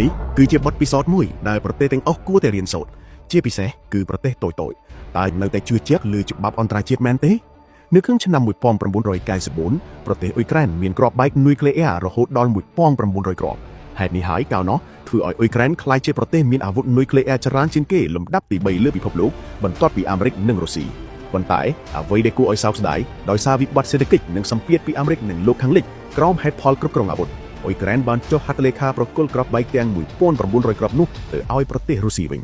នេះគឺជាបទពិសោធន៍មួយដែលប្រទេសទាំងអស់គួរតែរៀនសូត្រជាពិសេសគឺប្រទេសតូចៗតែនៅតែជឿជាក់លើច្បាប់អន្តរជាតិមែនទេនៅក្នុងឆ្នាំ1994ប្រទេសអ៊ុយក្រែនមានគ្រាប់បែកនុយក្លេអ៊ែររហូតដល់1900គ្រាប់ហេតុនេះហើយកាលនោះធ្វើឲ្យអ៊ុយក្រែនក្លាយជាប្រទេសមានអាវុធនុយក្លេអ៊ែរច្រើនជាងគេលំដាប់ទី3លើពិភពលោកបន្ទាប់ពីអាមេរិកនិងរុស្ស៊ីប៉ុន្តែអ្វីដែលគួរឲ្យសោកស្ដាយដោយសារវិបត្តិសេដ្ឋកិច្ចនិងសម្ពាធពីអាមេរិកនិងលោកខាងលិចក្រោមហេតុផលគ្រប់គ្រងអាវុធអ៊ុយក្រែនបានចុះហត្ថលេខាប្រគល់គ្រាប់បែកទាំង1900គ្រាប់នោះទៅឲ្យប្រទេសរុស្ស៊ីវិញ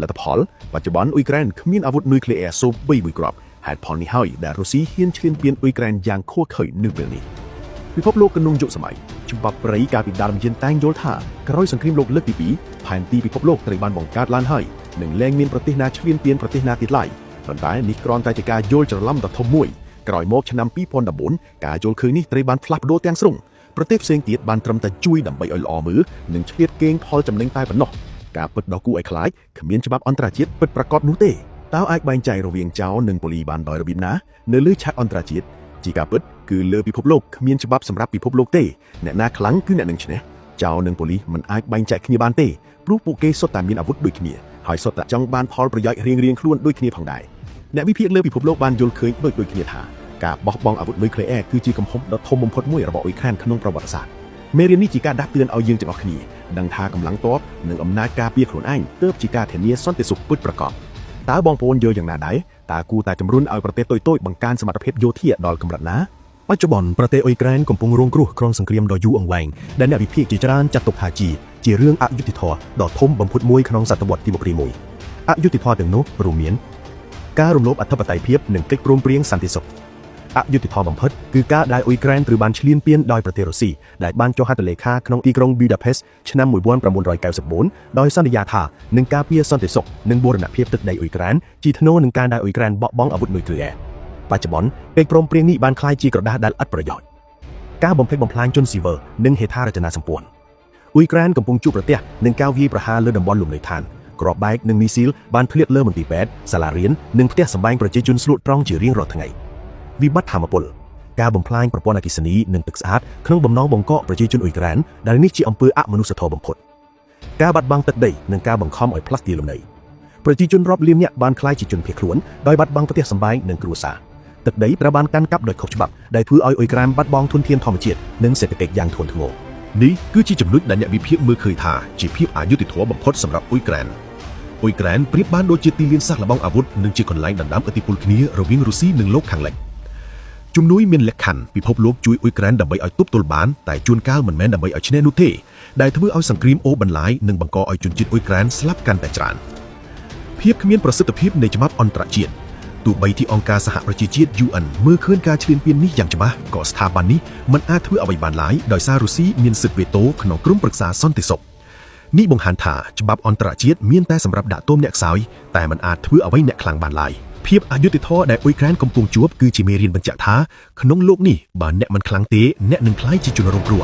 លទ្ធផលបច្ចុប្បន្នអ៊ុយក្រែនគ្មានអាវុធនុយក្លេអ៊ែរសូម្បីមួយគ្រាប់ហេតុផលនេះហើយដែលរុស្ស៊ីហ៊ានឈ្លានពានអ៊ុយក្រែនយ៉ាងខួខើនៅពេលនេះពិភពលោកកណ្ដុងយុគសម័យច្បាប់ប្រៃកាលពីដើមយានតែងយល់ថាក្រោយសង្គ្រាមលោកលើកទី2ផែនទីពិភពលោកត្រូវបានបង្កើតឡើងហើយនិងលែងមានប្រទេសណាឈ្លានពានប្រទេសណាទៀតឡើយប៉ុន្តែនេះគ្រាន់តែជាការយល់ច្រឡំដ៏ធំមួយក្រោយមកឆ្នាំ2014ការយល់ឃើញនេះត្រូវបានផ្លាស់ប្ដូរទាំងស្រុងប្រទេសផ្សេងទៀតបានត្រឹមតែជួយដើម្បីឲ្យល្អមើលនិងឆ្លៀតកេងផលចំណេញតែប៉ុណ្ណោះការពិតដ៏គួរឲ្យខ្លាចគ្មានច្បាប់អន្តរជាតិពិតប្រាកដនោះទេតើអាចបែងចែករវាងចៅនិងប៉ូលីសបានដោយរបៀបណានៅលើឆាកអន្តរជាតិជាការពិតគឺលើពិភពលោកគ្មានច្បាប់សម្រាប់ពិភពលោកទេអ្នកណាខ្លាំងគឺអ្នកនឹងឈ្នះចៅនិងប៉ូលីសមិនអាចបែងចែកគ្នាបានទេព្រោះពួកគេសុទ្ធតែមានអាវុធដូចគ្នាហើយសុទ្ធតែចង់បានផលប្រយោជន៍រៀងៗខ្លួនដូចគ្នាផងដែរអ្នកវិភាគលើពិភពលោកបានយល់ឃើញដូចគ្នាថាការបោះបង់អាវុធនុយក្លេអ៊ែរគឺជាកំហុសដ៏ធំបំផុតមួយរបស់អ៊ុយក្រែនក្នុងប្រវត្តិសាស្ត្រមេរៀននេះជាការដាស់តឿនឲ្យយើងទាំងអស់គ្នាដឹងថាកម្លាំងទ័ពនិងអំណាចការពារខ្លួនឯងទើបជាការធានាសន្តិសុខពិតប្រាកដតើបងប្អូនយល់យ៉ាងណាដែរតើគួរតែជំរុញឲ្យប្រទេសតូចៗបង្កើនសមត្ថភាពយោធាដល់កម្រិតណាបច្ចុប្បន្នប្រទេសអ៊ុយក្រែនកំពុងរងគ្រោះក្នុងសង្គ្រាមដ៏យូរអង្វែងដែលអ្នកវិភាគជាច្រើនចាត់ទុកថាជារឿងអយុត្តិធម៌ដ៏ធំបំផុតមួយក្នុងសតវត្សទី21អយុត្តិធម៌ទាំងនោះរួមមានការរំលោភអធិបតេយ្យភាពនិងកិច្ចព្រមព្រៀងសន្តិសុខអយុត្តិធម៌បំផុតគឺការដែលអ៊ុយក្រែនត្រូវបានឈ្លានពានដោយប្រទេសរុស្ស៊ីដែលបានចុះហត្ថលេខាក្នុងទីក្រុង Budapest ឆ្នាំ1994ដោយសន្យាថានឹងការពារសន្តិសុខនិងបូរណភាពទឹកដីអ៊ុយក្រែនជាថ្នូរនឹងការដែលអ៊ុយក្រែនបោះបង់អាវុធនុយក្លេអ៊ែរបច្ចុប្បន្នកិច្ចព្រមព្រៀងនេះបានក្លាយជាក្រដាសដែលឥតប្រយោជន៍ការបំផ្លិចបំផ្លាញជនស៊ីវិលនិងហេដ្ឋារចនាសម្ព័ន្ធអ៊ុយក្រែនកំពុងជួបប្រទះនឹងការវាយប្រហារលើតំបន់លំនៅឋានគ្រាប់បែកនិងមីស៊ីលបានធ្លាក់លើមន្ទីរពេទ្យសាលារៀននិងផ្ទះសម្បែងប្រជាជនស្លូតត្រង់ជារៀងរាល់ថ្ងៃវិបត្តិថាមពលការបំផ្លាញប្រព័ន្ធអគ្គិសនីនិងទឹកស្អាតក្នុងបំណងបង្កកប្រជាជនអ៊ុយក្រែនដែលនេះជាអំពើអមនុស្សធម៌បំផុតការបាត់បង់ទឹកដីនិងការបង្ខំឲ្យផ្លាស់ទីលំនៅប្រជាជនរាប់លាននាក់បានក្លាយជាជនភៀសខ្លួនដោយបាត់បង់ផ្ទះសម្បែងនិងគ្រួសារទឹកដីត្រូវបានកាន់កាប់ដោយខុសច្បាប់ដែលធ្វើឲ្យអ៊ុយក្រែនបាត់បង់ធនធានធម្មជាតិនិងសេដ្ឋកិច្ចយ៉ាងធ្ងន់ធ្ងរនេះគឺជាចំណុចដែលអ្នកវិភាគមើលឃើញថាជាភាពអយុត្តិធម៌បំផុតសម្រាប់អ៊ុយក្រែនប្រៀបបានដូចជាទីលានសាកល្បងអាវុធនិងជាកន្លែងដណ្ដើមឥទ្ធិពលគ្នារវាងរុស្ស៊ីនិងលោកខាងលិចជំនួយមានលក្ខខណ្ឌពិភពលោកជួយអ៊ុយក្រែនដើម្បីឲ្យទប់ទល់បានតែជួនកាលមិនមែនដើម្បីឲ្យឈ្នះនោះទេដែលធ្វើឲ្យសង្គ្រាមអូសបន្លាយនិងបង្កឲ្យជនជាតិអ៊ុយក្រែនស្លាប់កាន់តែច្រើនភាពគ្មានប្រសិទ្ធភាពនៃច្បាប់អន្តរជាតិទោះបីជាអង្គការសហប្រជាជាតិ UN មើលឃើញការឈ្លានពាននេះយ៉ាងច្បាស់ក៏ស្ថាប័ននេះមិនអាចធ្វើអ្វីបានឡើយដោយសាររុស្ស៊ីមានសិទ្ធិវេតូក្នុងក្រុមប្រឹក្សាសន្តិសុខនេះបង្ហាញថាច្បាប់អន្តរជាតិមានតែសម្រាប់ដាក់ទោសអ្នកខ្សោយតែមិនអាចធ្វើអ្វីអ្នកខ្លាំងបានឡើយភាពអយុត្តិធម៌ដែលអ៊ុយក្រែនកំពុងជួបគឺជាមេរៀនបញ្ជាក់ថាក្នុងโลกនេះបើអ្នកមិនខ្លាំងទេអ្នកនឹងក្លាយជាជនរងគ្រោះ